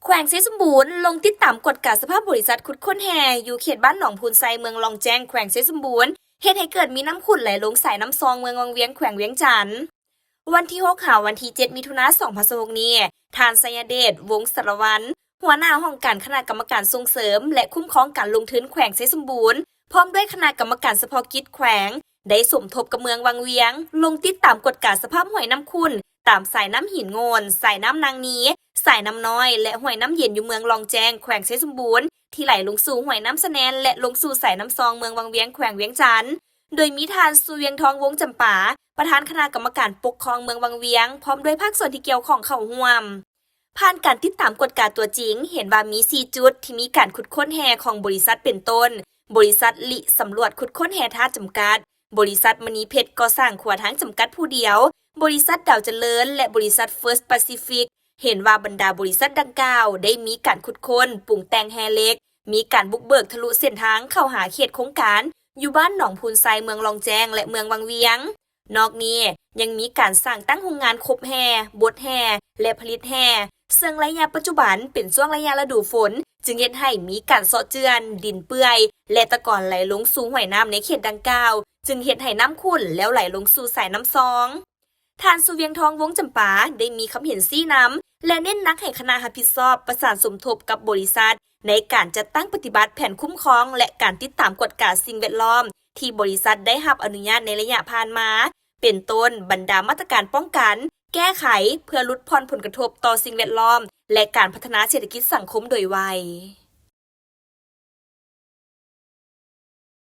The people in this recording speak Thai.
แขวงศรีสมบูรณ์ลงติดตามกฎการสภาพบริษัทขุดค้นแห่อยู่เขตบ้านหนองพูนไซเมืองลองแจ้งแขวงศรีสมบูรณ์เหตุให้เกิดมีน้ำขุ่นไหลลงสายน้ำซองเมืองวังเวียงแขวงเวียงจันทน์วันที่6ค่ะวันที่7มิถุนายน2026นี้ท่านไสยเดชวงศ์สารวัตรหัวหน้าห้องการคณะกรรมการส่งเสริมและคุ้มครองการลงทุนแขวงศรีสมบูรณ์พร้อมด้วยคณะกรรมการเฉพาะกิจแขวงได้สมทบกับเมืองวังเวียงลงติดตามกฎการสภาพห้วยน้ำขุ่นตามสายน้ำหินโงนสายน้ำนางนี้สายน้ำน้อยและห้วยน้ำเย็นอยู่เมืองลองแจงแขวงศรีสมบูรณ์ที่ไหลลงสู่ห้วยน้ำสะแนนและลงสู่สายน้ำซองเมืองวังเวียงแขวงเวียงจันทน์โดยมีทานสุเวียงทองวงจำปาประธานคณะกรรมการปกครองเมืองวังเวียงพร้อมด้วยภาคส่วนที่เกี่ยวข้องเข้าร่วมผ่านการติดตามกฎการตัวจริงเห็นว่ามี4จุดที่มีการขุดค้นแห่ของบริษัทเป็นต้นบริษัทลิสำรวจขุดค้นแห่ท่าจำกัดบริษัทมณีเพชรก่อสร้างขวดทางจำกัดผู้เดียวบริษัทดาวเจริญและบริษัท First Pacific เห็นว่าบรรดาบริษัทดังกล่าวได้มีการขุดค้นปรุงแต่งแฮเล็กมีการบุกเบิกทะลุเส้นทางเข้าหาเขตโครงการอยู่บ้านหนองพูนไซเมืองลองแจงและเมืองวังเวียงนอกนี้ยังมีการสร้างตั้งโรงงานคบแห่บดแห่และผลิตแห่ซึ่งระยะปัจจุบันเป็นช่วงระยะฤดูฝนจึงเฮ็ดให้มีการเซาะเจือนดินเปื่อยและตะกอนไหลลงสู่ห้วยน้ำในเขตดังกล่าวจึงเฮ็ดให้น้ำขุ่นแล้วไหลลงสู่สายน้ำซองท่านสุเวียงทองวงจำปาได้มีคำเห็นซี่น้ำและเน้นนักให้คณะรับผิดชอบประสานสมทบกับบริษัทในการจัดตั้งปฏิบัติแผนคุ้มครองและการติดตามกฎการสิ่งแวดล้อมที่บริษัทได้รับอนุญาตในระยะผ่านมาเป็นต้นบรรดามาตรการป้องกันแก้ไขเพื่อลดผ่อนผลกระทบต่อสิ่งแวดล้อมและการพัฒนาเศรษฐกิจสังคมโดยไว